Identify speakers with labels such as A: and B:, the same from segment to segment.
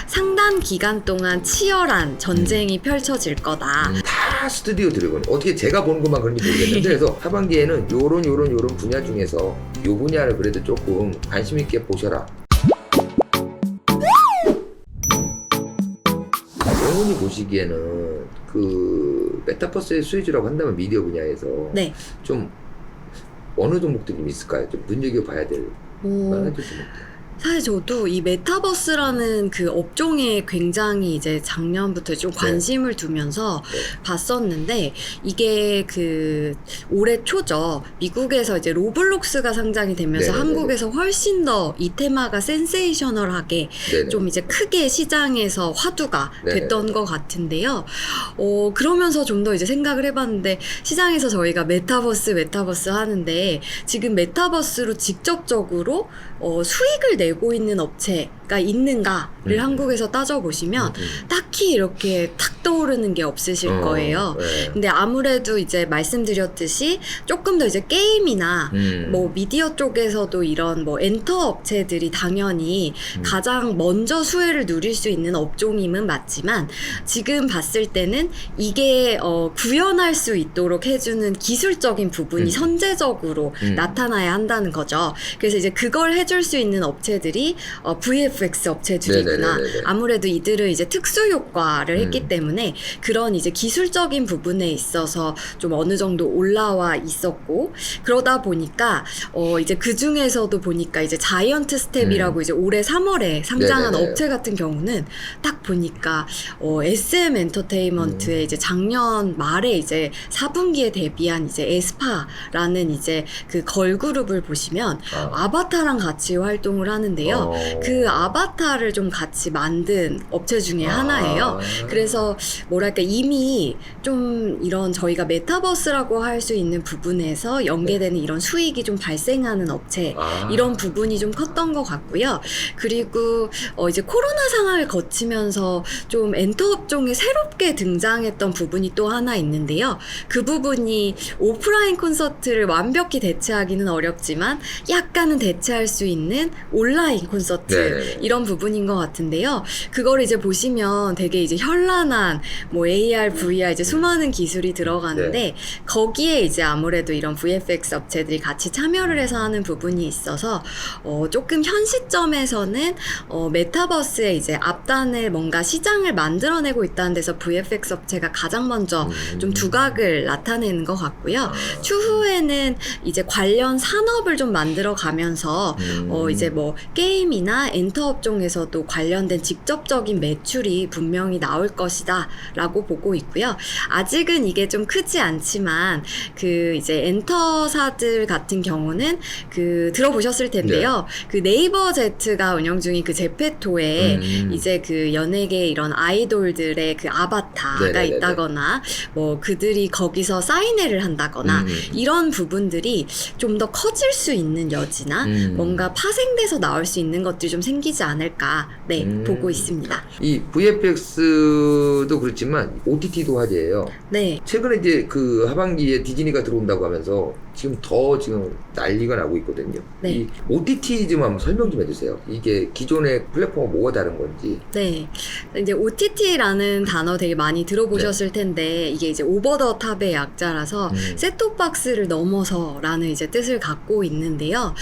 A: 상당 기간 동안 치열한 전쟁이 펼쳐질 거다.
B: 다 스튜디오 드래곤. 어떻게 제가 보는 것만 그런지 모르겠는데 그래서 하반기에는 요런 분야 중에서 요 분야를 그래도 조금 관심 있게 보셔라. 영훈이 보시기에는 그 메타버스의 수혜주라고 한다면 미디어 분야에서
A: 네.
B: 좀 어느 종목들이 좀 있을까요? 좀 눈여겨봐야 될 만한 종목들.
A: 사실 저도 이 메타버스라는 그 업종에 굉장히 이제 작년부터 좀 관심을 두면서 봤었는데, 이게 그 올해 초죠. 미국에서 이제 로블록스가 상장이 되면서
B: 네네네네.
A: 한국에서 훨씬 더 이 테마가 센세이셔널하게
B: 네네.
A: 좀 이제 크게 시장에서 화두가
B: 네네네.
A: 됐던 것 같은데요. 그러면서 좀 더 이제 생각을 해봤는데, 시장에서 저희가 메타버스 하는데 지금 메타버스로 직접적으로 수익을 내고 있는 업체가 있는가를 한국에서 따져보시면 딱히 이렇게 탁 떠오르는 게 없으실 거예요.
B: 네.
A: 근데 아무래도 이제 말씀드렸듯이 조금 더 이제 게임이나 뭐 미디어 쪽에서도 이런 뭐 엔터 업체들이 당연히 가장 먼저 수혜를 누릴 수 있는 업종임은 맞지만, 지금 봤을 때는 이게 구현할 수 있도록 해주는 기술적인 부분이 선제적으로 나타나야 한다는 거죠. 그래서 이제 그걸 해줄 수 있는 업체들이 VFX 업체들이구나.
B: 네네네네네.
A: 아무래도 이들은 이제 특수 효과를 했기 때문에 그런 이제 기술적인 부분에 있어서 좀 어느 정도 올라와 있었고, 그러다 보니까 이제 그 중에서도 보니까 이제 자이언트 스텝이라고 이제 올해 3월에 상장한
B: 네네네.
A: 업체 같은 경우는 딱 보니까 SM 엔터테인먼트의 이제 작년 말에 이제 4분기에 데뷔한 이제 에스파라는 이제 그 걸그룹을 보시면 아바타랑 같이 활동을 하는데요. 그 아바타를 좀 같이 만든 업체 중에 하나예요. 그래서 뭐랄까 이미 좀 이런 저희가 메타버스라고 할 수 있는 부분에서 연계되는 이런 수익이 좀 발생하는 업체, 이런 부분이 좀 컸던 것 같고요. 그리고 이제 코로나 상황을 거치면서 좀 엔터 업종에 새롭게 등장했던 부분이 또 하나 있는데요. 그 부분이 오프라인 콘서트를 완벽히 대체하기는 어렵지만 약간은 대체할 수 있는 온라인 콘서트,
B: 네네네.
A: 이런 부분인 것 같은데요. 그걸 이제 보시면 되게 이제 현란한 뭐 AR, VR 이제 수많은 기술이 들어가는데 거기에 이제 아무래도 이런 VFX 업체들이 같이 참여를 해서 하는 부분이 있어서 조금 현 시점에서는 메타버스의 이제 앞단을 뭔가 시장을 만들어내고 있다는 데서 VFX 업체가 가장 먼저 좀 두각을 나타내는 것 같고요. 추후에는 이제 관련 산업을 좀 만들어 가면서 이제 뭐 게임이나 엔터 업종에서도 관련된 직접적인 매출이 분명히 나올 것이다 라고 보고 있고요. 아직은 이게 좀 크지 않지만 그 이제 엔터사들 같은 경우는 그 들어보셨을 텐데요. 그 네이버 제트가 운영 중인 그 제페토에 이제 그 연예계 이런 아이돌들의 그 아바타가
B: 네네네네.
A: 있다거나 뭐 그들이 거기서 사인회를 한다거나 이런 부분들이 좀 더 커질 수 있는 여지나 뭔가 파생돼서 나올 수 있는 것들이 좀 생기지 않을까 보고 있습니다.
B: 이 VFX도 그렇지만 OTT도 화제예요.
A: 네.
B: 최근에 이제 그 하반기에 디즈니가 들어온다고 하면서 지금 난리가 나고 있거든요.
A: 네.
B: 이 OTT 좀 한번 설명 좀 해주세요. 이게 기존의 플랫폼과 뭐가 다른 건지.
A: 네. 이제 OTT라는 단어 되게 많이 들어보셨을 텐데, 이게 이제 오버 더 탑의 약자라서 셋톱박스를 넘어서라는 이제 뜻을 갖고 있는데요.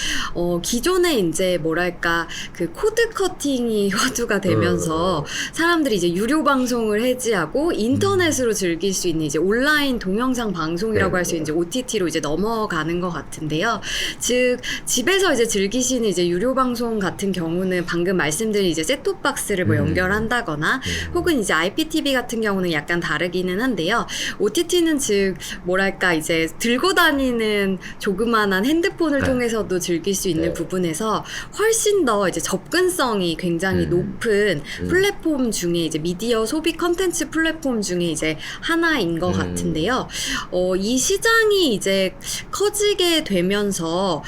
A: 기존에 이제 뭐랄까 그 코드 커팅이 화두가 되면서 사람들이 이제 유료 방송을 해지하고 인터넷으로 즐길 수 있는 이제 온라인 동영상 방송이라고 할 수 있는 이제 OTT로 이제 넘어가는 것 같은데요. 즉 집에서 이제 즐기시는 이제 유료 방송 같은 경우는 방금 말씀드린 이제 셋톱박스를 뭐 연결한다거나 혹은 이제 IPTV 같은 경우는 약간 다르기는 한데요. OTT는 즉 뭐랄까 이제 들고 다니는 조그만한 핸드폰을 통해서도 즐길 수 있는 부분에서 훨씬 더 이제 접근성이 굉장히 높은 플랫폼 중에 이제 미디어 소비 컨텐츠 플랫폼 중에 이제 하나인 것 같은데요. 이 시장이 이제 커지게 되면서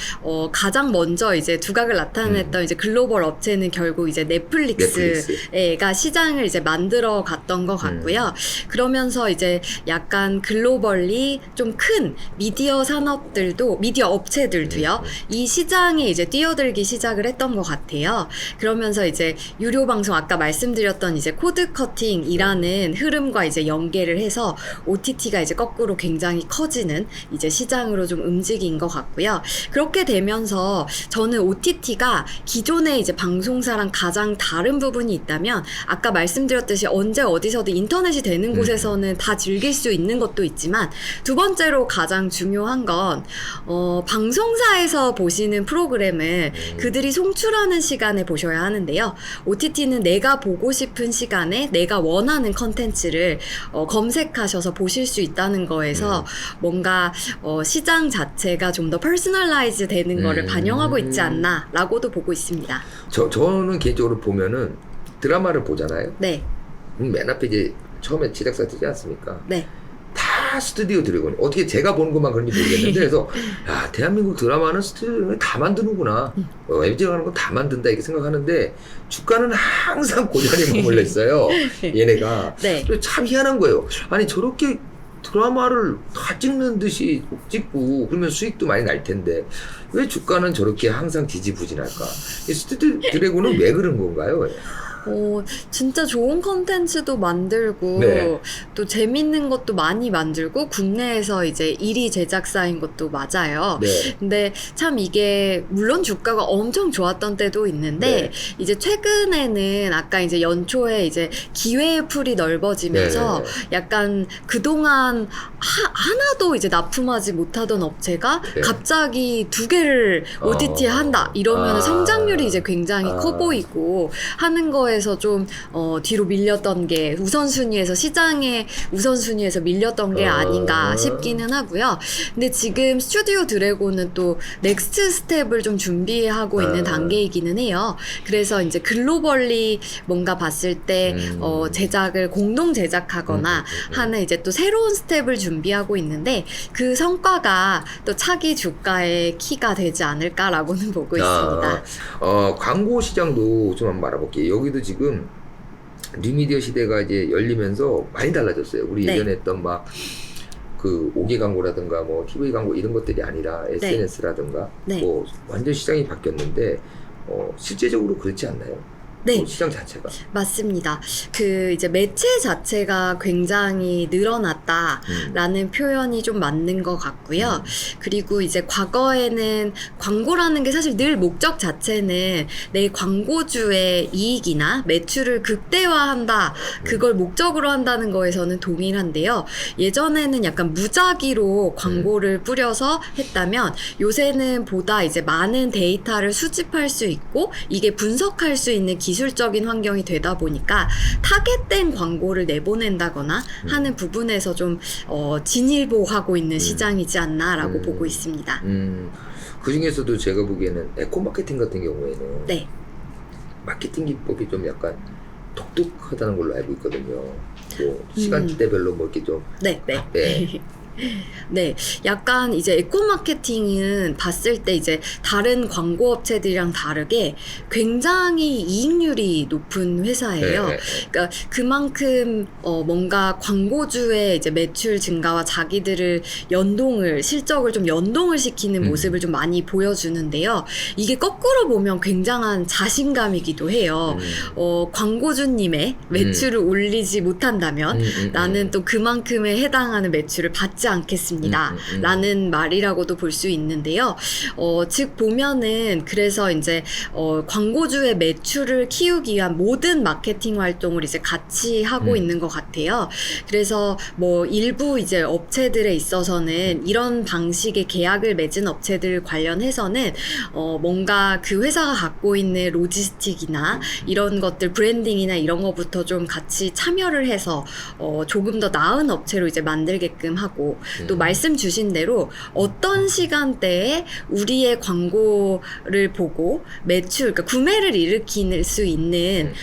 A: 가장 먼저 이제 두각을 나타냈던 이제 글로벌 업체는 결국 이제 넷플릭스가 시장을 이제 만들어 갔던 것 같고요. 그러면서 이제 약간 글로벌리 좀 큰 미디어 산업들도 미디어 업체들도요. 이 시장에 이제 뛰어들기 시작을 했던 것 같아요. 그러면서 이제 유료 방송 아까 말씀드렸던 이제 코드 커팅이라는 흐름과 이제 연계를 해서 OTT가 이제 거꾸로 굉장히 커지는 이제 시장으로 좀 움직인 것 같고요. 그렇게 되면서 저는 OTT가 기존의 이제 방송사랑 가장 다른 부분이 있다면 아까 말씀드렸듯이 언제 어디서든 인터넷이 되는 곳에서는 다 즐길 수 있는 것도 있지만 두 번째로 가장 중요한 건 방송사에서 보시는 프로그램을 그들이 송출하는 시간에 보셔야 하는데요. OTT는 내가 보고 싶은 시간에 내가 원하는 컨텐츠를 검색하셔서 보실 수 있다는 거에서 뭔가 시장 자체가 좀 더 퍼스널라이즈 되는 거를 반영하고 있지 않나 라고도 보고 있습니다.
B: 저는 개인적으로 보면은 드라마를 보잖아요.
A: 네.
B: 맨 앞에 이제 처음에 제작사 뜨지 않습니까?
A: 네.
B: 다 스튜디오 드래곤. 어떻게 제가 보는 것만 그런지 모르겠는데 그래서 야, 대한민국 드라마는 스튜디오에 다 만드는구나. MG가 하는 건 다 만든다 이렇게 생각하는데 주가는 항상 고전에 머물러 있어요. 얘네가.
A: 네.
B: 참 희한한 거예요. 아니 저렇게 드라마를 다 찍는 듯이 찍고 그러면 수익도 많이 날 텐데 왜 주가는 저렇게 항상 지지부진할까? 이 스튜디오 드래곤은 왜 그런 건가요?
A: 진짜 좋은 컨텐츠도 만들고
B: 네.
A: 또 재밌는 것도 많이 만들고 국내에서 이제 1위 제작사인 것도 맞아요.
B: 네.
A: 근데 참 이게 물론 주가가 엄청 좋았던 때도 있는데
B: 네.
A: 이제 최근에는 아까 이제 연초에 이제 기회의 풀이 넓어지면서
B: 네.
A: 약간 그동안 하나도 이제 납품하지 못하던 업체가
B: 네.
A: 갑자기 2개를 OTT에 한다 이러면 성장률이 이제 굉장히 커 보이고 하는 거에서 좀 뒤로 밀렸던 게 우선순위에서 시장의 우선순위에서 밀렸던 게 아닌가 싶기는 하고요. 근데 지금 스튜디오 드래곤은 또 넥스트 스텝을 좀 준비하고 있는 단계이기는 해요. 그래서 이제 글로벌리 뭔가 봤을 때 제작을 공동 제작하거나 하는 이제 또 새로운 스텝을 준비하고 있는데 그 성과가 또 차기 주가의 키가 되지 않을까라고는 보고 있습니다.
B: 광고 시장도 좀 한번 알아볼게요. 여기도 지금 뉴미디어 시대가 이제 열리면서 많이 달라졌어요. 우리
A: 네.
B: 예전에 했던 막 그 5개 광고라든가 뭐 TV 광고 이런 것들이 아니라 SNS라든가
A: 네.
B: 뭐 완전 시장이 바뀌었는데 실제적으로 그렇지 않나요?
A: 네.
B: 시장 자체가.
A: 맞습니다. 그 이제 매체 자체가 굉장히 늘어났다라는 표현이 좀 맞는 것 같고요. 그리고 이제 과거에는 광고라는 게 사실 늘 목적 자체는 내 광고주의 이익이나 매출을 극대화한다. 그걸 목적으로 한다는 거에서는 동일한데요. 예전에는 약간 무작위로 광고를 뿌려서 했다면 요새는 보다 이제 많은 데이터를 수집할 수 있고 이게 분석할 수 있는 기술적인 환경이 되다 보니까 타겟된 광고를 내보낸다거나 하는 부분에서 좀 진일보하고 있는 시장이지 않나라고 보고 있습니다.
B: 그 중에서도 제가 보기에는 에코 마케팅 같은 경우에는
A: 네.
B: 마케팅 기법이 좀 약간 독특하다는 걸로 알고 있거든요. 뭐 시간대별로 뭐 이렇게 좀
A: 네. 네, 약간 이제 에코 마케팅은 봤을 때 이제 다른 광고 업체들이랑 다르게 굉장히 이익률이 높은 회사예요. 그러니까 그만큼 뭔가 광고주의 이제 매출 증가와 자기들을 실적을 좀 연동을 시키는 모습을 좀 많이 보여주는데요. 이게 거꾸로 보면 굉장한 자신감이기도 해요. 광고주님의 매출을 올리지 못한다면 나는 또 그만큼에 해당하는 매출을 받지 않겠습니다. 라는 말이라고도 볼 수 있는데요. 즉 보면은 그래서 이제 광고주의 매출을 키우기 위한 모든 마케팅 활동을 이제 같이 하고 있는 것 같아요. 그래서 뭐 일부 이제 업체들에 있어서는 이런 방식의 계약을 맺은 업체들 관련해서는 뭔가 그 회사가 갖고 있는 로지스틱이나 이런 것들 브랜딩이나 이런 것부터 좀 같이 참여를 해서 조금 더 나은 업체로 이제 만들게끔 하고 있고 또 말씀 주신 대로 어떤 시간대에 우리의 광고를 보고 매출, 그러니까 구매를 일으킬 수 있는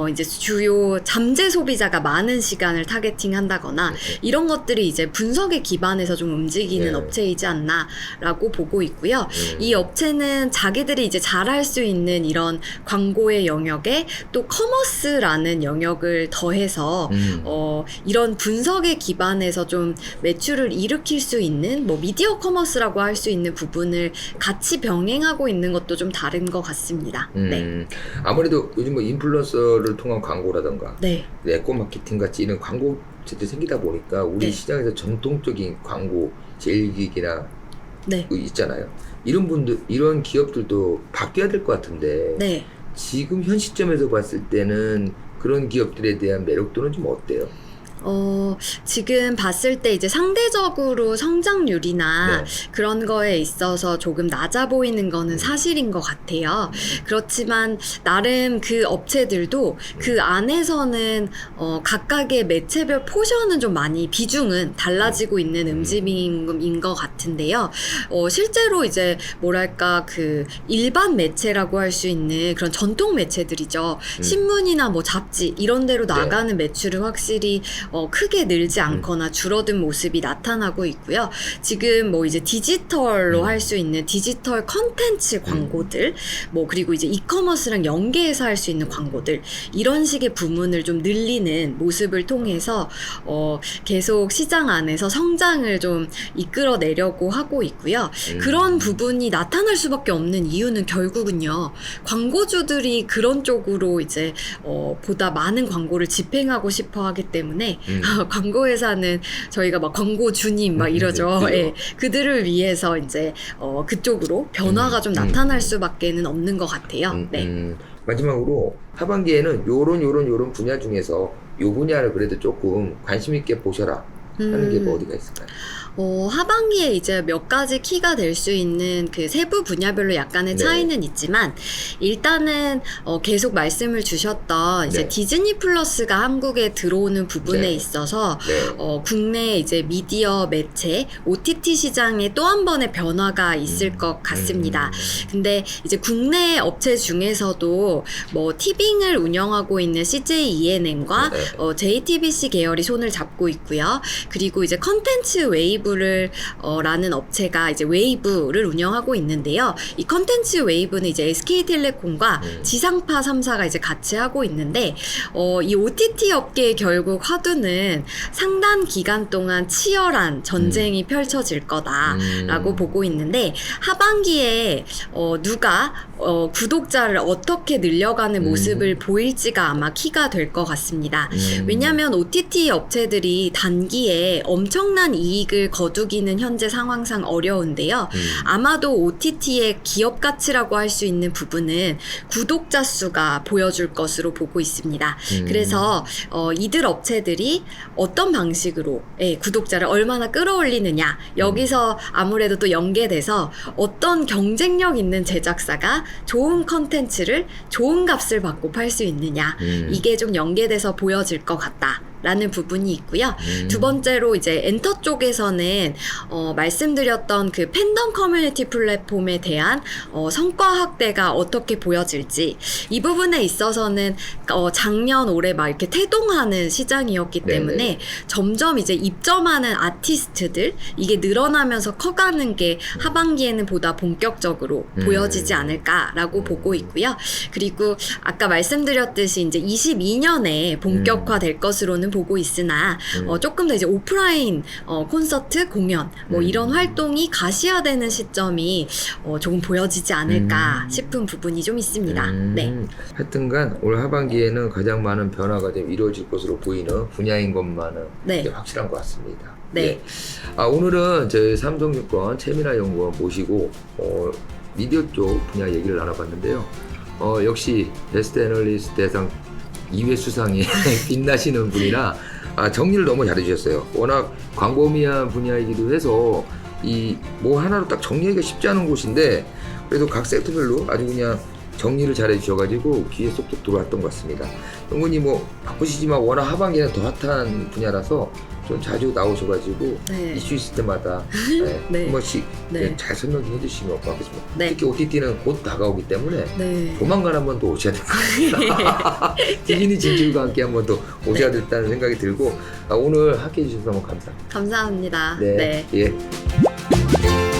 A: 이제 주요 잠재 소비자가 많은 시간을 타겟팅한다거나 이런 것들이 이제 분석에 기반해서 좀 움직이는
B: 네.
A: 업체이지 않나라고 보고 있고요. 이 업체는 자기들이 이제 잘할 수 있는 이런 광고의 영역에 또 커머스라는 영역을 더해서 이런 분석에 기반해서 좀 매출을 일으킬 수 있는 뭐 미디어 커머스라고 할 수 있는 부분을 같이 병행하고 있는 것도 좀 다른 것 같습니다. 네.
B: 아무래도 요즘 뭐 인플루언서를 통한 광고라던가
A: 네.
B: 에코 마케팅 같이 이런 광고들이 생기다 보니까 우리
A: 네.
B: 시장에서 전통적인 광고 제일기기나
A: 네.
B: 있잖아요. 이런 분들, 이런 기업들도 바뀌어야 될 것 같은데
A: 네.
B: 지금 현 시점에서 봤을 때는 그런 기업들에 대한 매력도는 좀 어때요?
A: 지금 봤을 때 이제 상대적으로 성장률이나
B: 네.
A: 그런 거에 있어서 조금 낮아 보이는 거는 사실인 것 같아요. 그렇지만 나름 그 업체들도 그 안에서는 각각의 매체별 포션은 좀 많이 비중은 달라지고 있는 움직임인 것 같은데요. 실제로 이제 뭐랄까 그 일반 매체라고 할 수 있는 그런 전통 매체들이죠. 신문이나 뭐 잡지 이런 데로 나가는 매출은 확실히 크게 늘지 않거나 줄어든 모습이 나타나고 있고요. 지금 뭐 이제 디지털로 할 수 있는 디지털 컨텐츠 광고들, 뭐 그리고 이제 이커머스랑 연계해서 할 수 있는 광고들 이런 식의 부문을 좀 늘리는 모습을 통해서 계속 시장 안에서 성장을 좀 이끌어내려고 하고 있고요. 그런 부분이 나타날 수밖에 없는 이유는 결국은요. 광고주들이 그런 쪽으로 이제 보다 많은 광고를 집행하고 싶어 하기 때문에 광고회사는 저희가 막 광고주님 막 이러죠. 예, 그들을 위해서 이제 그쪽으로 변화가 좀 나타날 수밖에는 없는 것 같아요. 네.
B: 마지막으로 하반기에는 요런 분야 중에서 요 분야를 그래도 조금 관심 있게 보셔라 하는 게 뭐 어디가 있을까요?
A: 하반기에 이제 몇 가지 키가 될 수 있는 그 세부 분야별로 약간의
B: 네.
A: 차이는 있지만 일단은 계속 말씀을 주셨던 이제
B: 네.
A: 디즈니 플러스가 한국에 들어오는 부분에
B: 네.
A: 있어서
B: 네.
A: 국내 이제 미디어 매체 OTT 시장에 또 한 번의 변화가 있을 것 같습니다. 근데 이제 국내 업체 중에서도 뭐 티빙을 운영하고 있는 CJ ENM과
B: 네.
A: JTBC 계열이 손을 잡고 있고요. 그리고 이제 컨텐츠 웨이브를 라는 업체가 이제 웨이브를 운영하고 있는데요. 이 컨텐츠 웨이브는 이제 SK텔레콤과 지상파 3사가 이제 같이 하고 있는데 이 OTT 업계의 결국 화두는 상당 기간 동안 치열한 전쟁이 펼쳐질 거다라고 보고 있는데 하반기에 누가 구독자를 어떻게 늘려가는 모습을 보일지가 아마 키가 될 것 같습니다. 왜냐하면 OTT 업체들이 단기에 엄청난 이익을 거두기는 현재 상황상 어려운데요. 아마도 OTT의 기업 가치라고 할 수 있는 부분은 구독자 수가 보여줄 것으로 보고 있습니다. 그래서 이들 업체들이 어떤 방식으로 구독자를 얼마나 끌어올리느냐 여기서 아무래도 또 연계돼서 어떤 경쟁력 있는 제작사가 좋은 컨텐츠를 좋은 값을 받고 팔 수 있느냐 이게 좀 연계돼서 보여질 것 같다. 라는 부분이 있고요. 두 번째로 이제 엔터 쪽에서는 말씀드렸던 그 팬덤 커뮤니티 플랫폼에 대한 성과 확대가 어떻게 보여질지 이 부분에 있어서는 작년 올해 막 이렇게 태동하는 시장이었기 때문에
B: 네네.
A: 점점 이제 입점하는 아티스트들 이게 늘어나면서 커가는 게 하반기에는 보다 본격적으로 보여지지 않을까라고 보고 있고요. 그리고 아까 말씀드렸듯이 이제 22년에 본격화될 것으로는 보고 있으나 조금 더 이제 오프라인 콘서트 공연 뭐 이런 활동이 가시화되는 시점이 조금 보여지지 않을까 싶은 부분이 좀 있습니다. 네.
B: 하여튼간 올 하반기에는 가장 많은 변화가 좀 이루어질 것으로 보이는 분야인 것만은
A: 네.
B: 이제 확실한 것 같습니다.
A: 네.
B: 오늘은 저희 삼성증권 최민아 연구원 모시고 미디어 쪽 분야 얘기를 나눠봤는데요. 역시 베스트 애널리스트 대상 2회 수상에 빛나시는 분이라 정리를 너무 잘해주셨어요. 워낙 광범위한 분야이기도 해서 이 뭐 하나로 딱 정리하기가 쉽지 않은 곳인데 그래도 각 섹터별로 아주 그냥 정리를 잘 해주셔가지고 귀에 쏙쏙 들어왔던 것 같습니다. 영근이 뭐 바쁘시지만 워낙 하반기는 더 핫한 분야라서 좀 자주 나오셔가지고
A: 네.
B: 이슈 있을 때마다
A: 네.
B: 한 번씩
A: 네.
B: 잘 설명 좀 해주시면 고맙겠습니다.
A: 네.
B: 특히 OTT는 곧 다가오기 때문에
A: 네.
B: 조만간 한 번 더 오셔야 될 것 같습니다. 디즈니 진출과 함께 한 번 더 오셔야
A: 네.
B: 됐다는 생각이 들고 오늘 함께 해주셔서 너무 감사합니다.
A: 감사합니다.
B: 네.
A: 네.
B: 예.